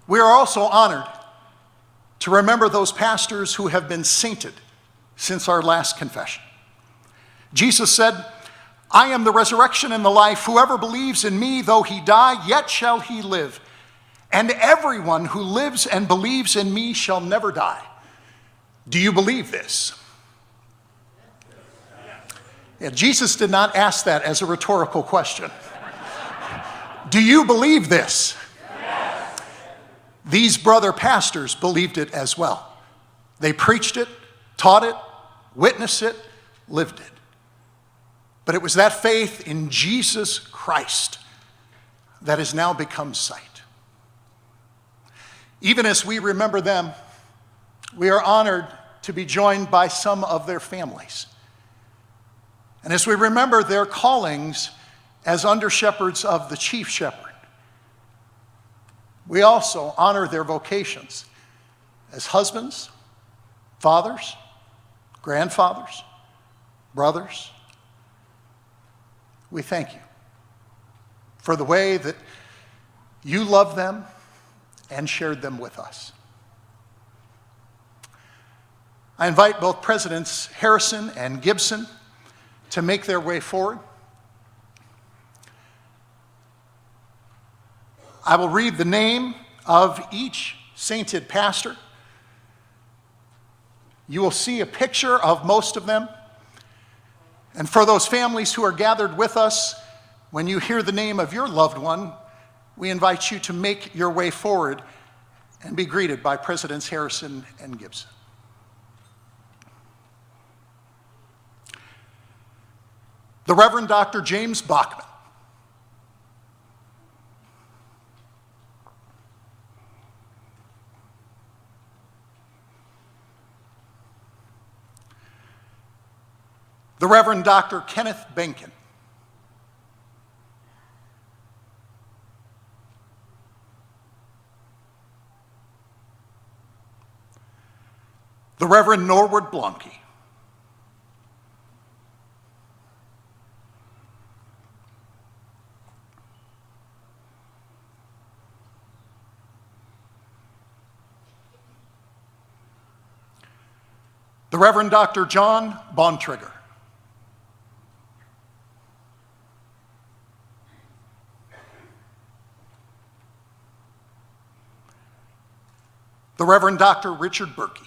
We are also honored to remember those pastors who have been sainted since our last confession. Jesus said, "I am the resurrection and the life. Whoever believes in me, though he die, yet shall he live. And everyone who lives and believes in me shall never die." Do you believe this? Yeah, Jesus did not ask that as a rhetorical question. Do you believe this? Yes. These brother pastors believed it as well. They preached it, taught it, witnessed it, lived it. But it was that faith in Jesus Christ that has now become sight. Even as we remember them, we are honored to be joined by some of their families. And as we remember their callings as under-shepherds of the chief shepherd, we also honor their vocations as husbands, fathers, grandfathers, brothers. We thank you for the way that you loved them and shared them with us. I invite both Presidents Harrison and Gibson to make their way forward. I will read the name of each sainted pastor. You will see a picture of most of them. And for those families who are gathered with us, when you hear the name of your loved one, we invite you to make your way forward and be greeted by Presidents Harrison and Gibson. The Reverend Dr. James Bachman. The Reverend Dr. Kenneth Benkin. The Reverend Norwood Blomke. The Reverend Dr. John Bontrigger. The Reverend Dr. Richard Berkey.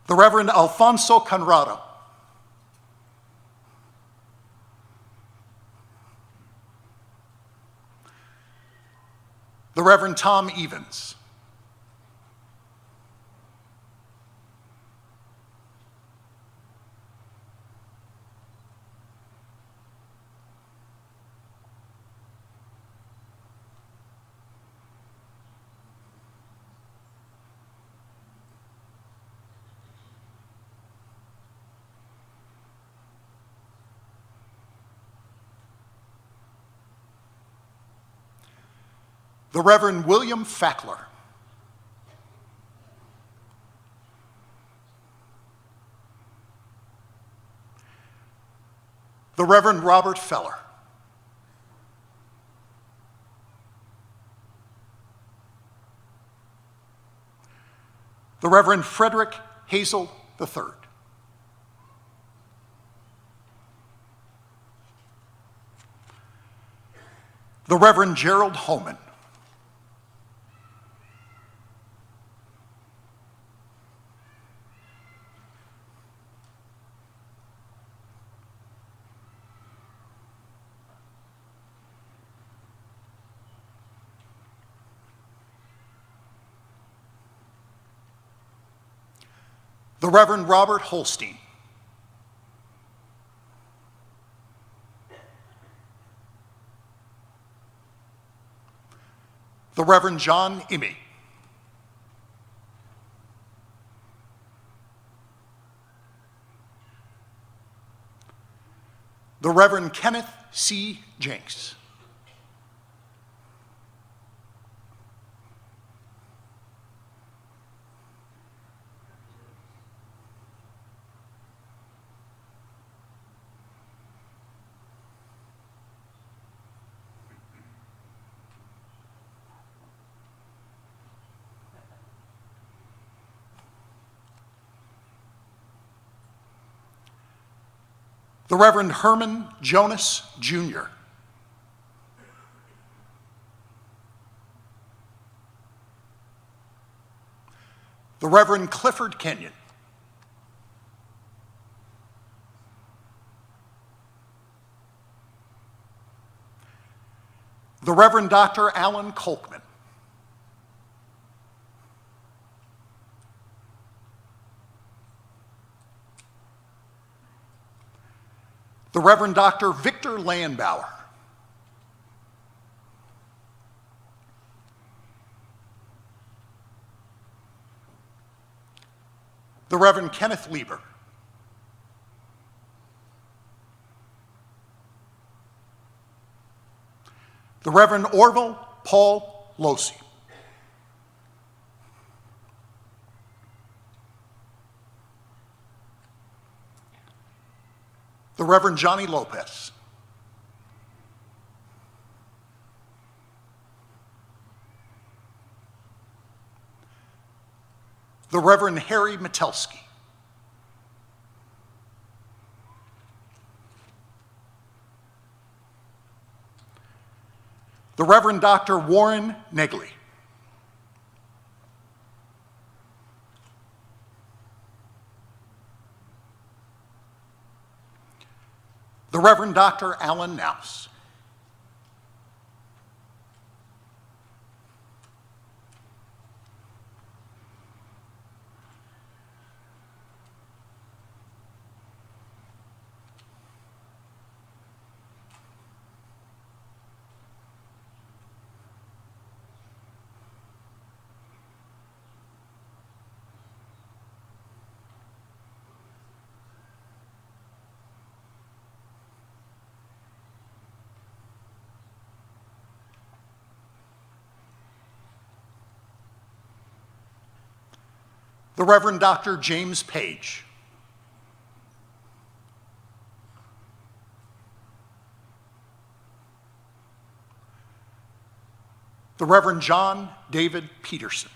The Reverend Alfonso Conrado. The Reverend Tom Evans. The Reverend William Fackler. The Reverend Robert Feller. The Reverend Frederick Hazel III. The Reverend Gerald Homan. The Reverend Robert Holstein. The Reverend John Imme. The Reverend Kenneth C. Jenks. The Reverend Herman Jonas, Jr. The Reverend Clifford Kenyon. The Reverend Dr. Alan Kolkman. The Reverend Dr. Victor Landbauer. The Reverend Kenneth Lieber. The Reverend Orville Paul Losey. The Reverend Johnny Lopez. The Reverend Harry Metelsky. The Reverend Dr. Warren Negley. The Reverend Dr. Alan Naus. The Reverend Dr. James Page. The Reverend John David Peterson.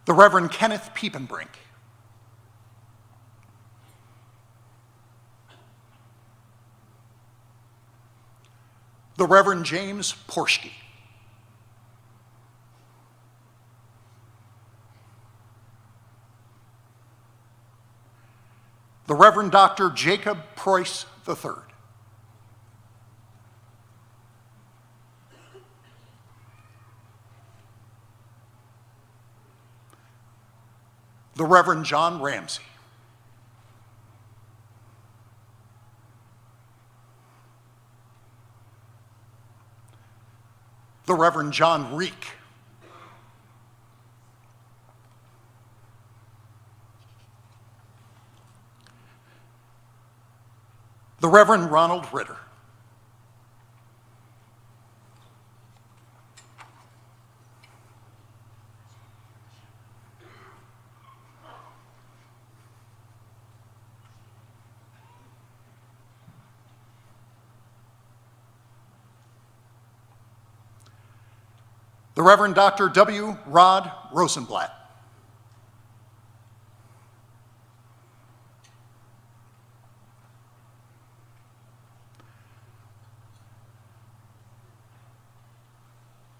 The Reverend Kenneth Piepenbrink. The Reverend James Porschke. The Reverend Dr. Jacob Preuss III. The Reverend John Ramsey. The Reverend John Reek. The Reverend Ronald Ritter. The Reverend Dr. W. Rod Rosenblatt.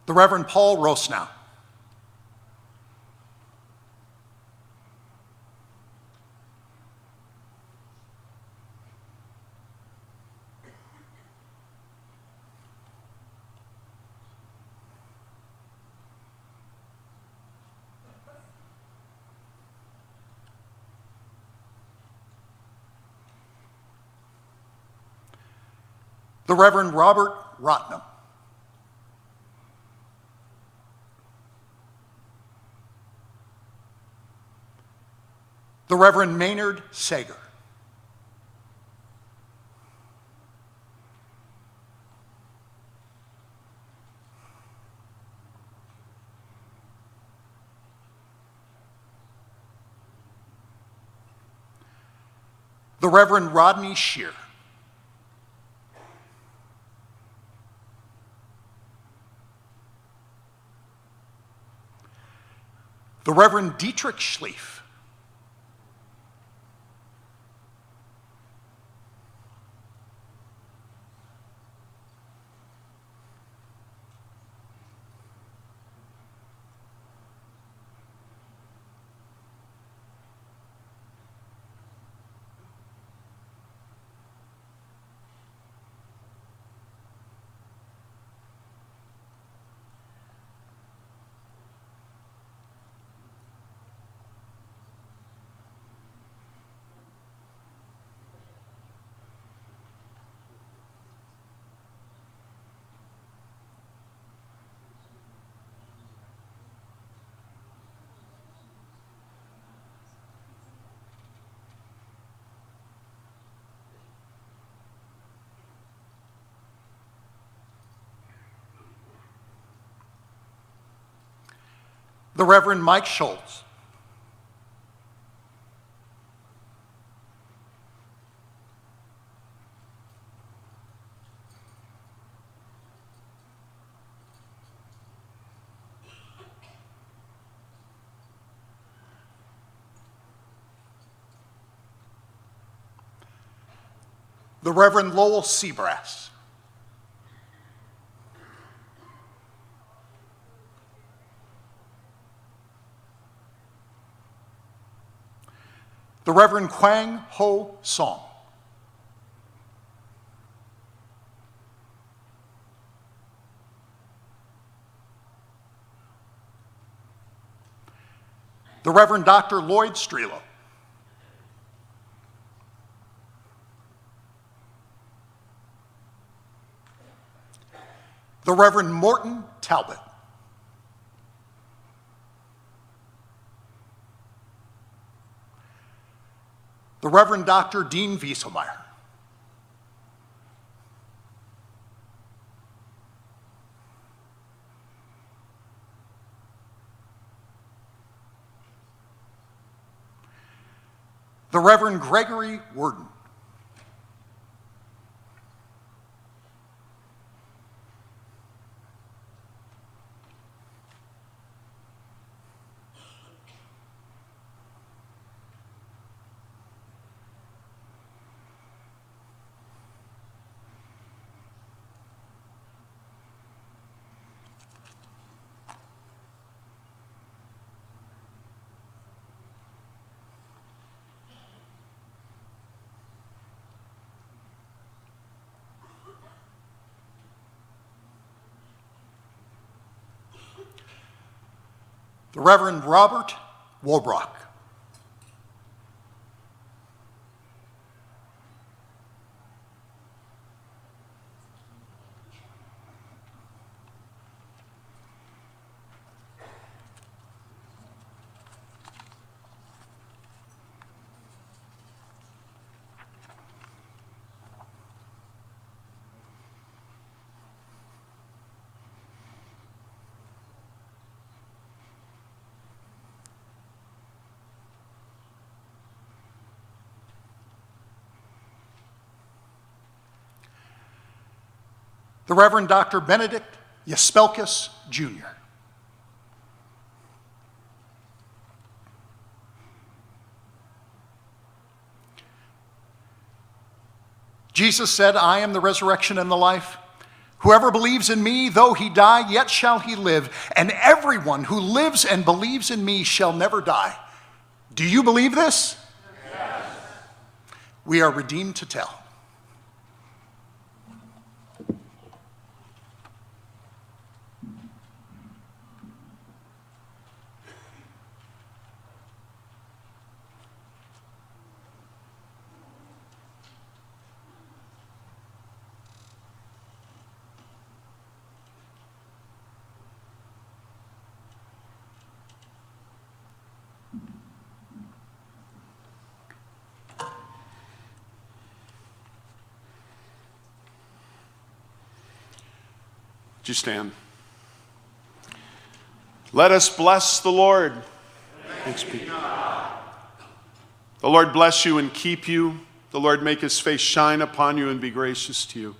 The Reverend Paul Rosnow. The Reverend Robert Rotnam. The Reverend Maynard Sager. the Reverend Rodney Shear, the Reverend Dietrich Schlief, the Reverend Mike Schultz, the Reverend Lowell Seabrass, the Reverend Kwang Ho Song, the Reverend Dr. Lloyd Strelo, the Reverend Morton Talbot, the Reverend Dr. Dean Wieselmeyer, the Reverend Gregory Worden, the Reverend Robert Wobrock, the Reverend Dr. Benedict Yaspelkus, Jr., Jesus said, I am the resurrection and the life. Whoever believes in me, though he die, yet shall he live. And everyone who lives and believes in me shall never die. Do you believe this? Yes. We are redeemed to tell. Would you stand? Let us bless the Lord. Thanks be to God. The Lord bless you and keep you. The Lord make his face shine upon you and be gracious to you.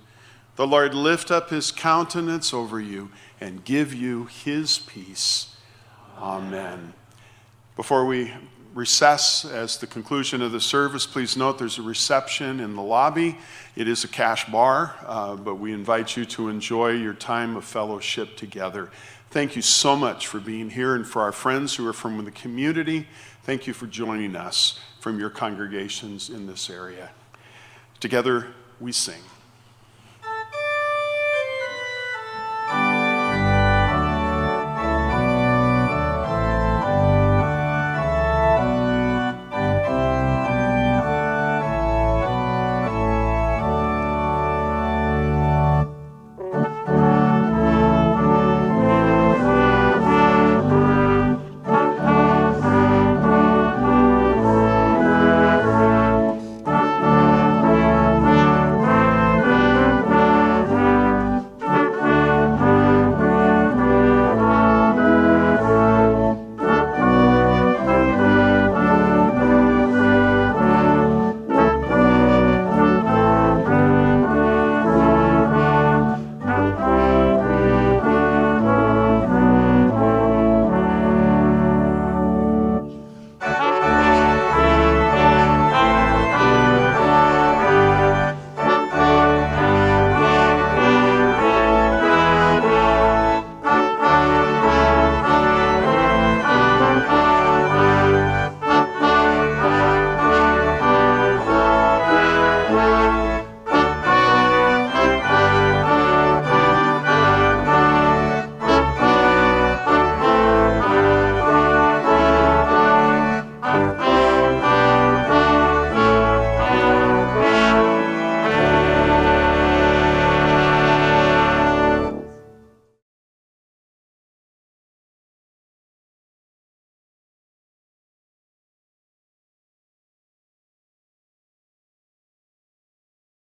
The Lord lift up his countenance over you and give you his peace. Amen. Before we recess as the conclusion of the service, please note there's a reception in the lobby. It is a cash bar, but we invite you to enjoy your time of fellowship together. Thank you so much for being here, and for our friends who are from the community, thank you for joining us from your congregations in this area. Together we sing.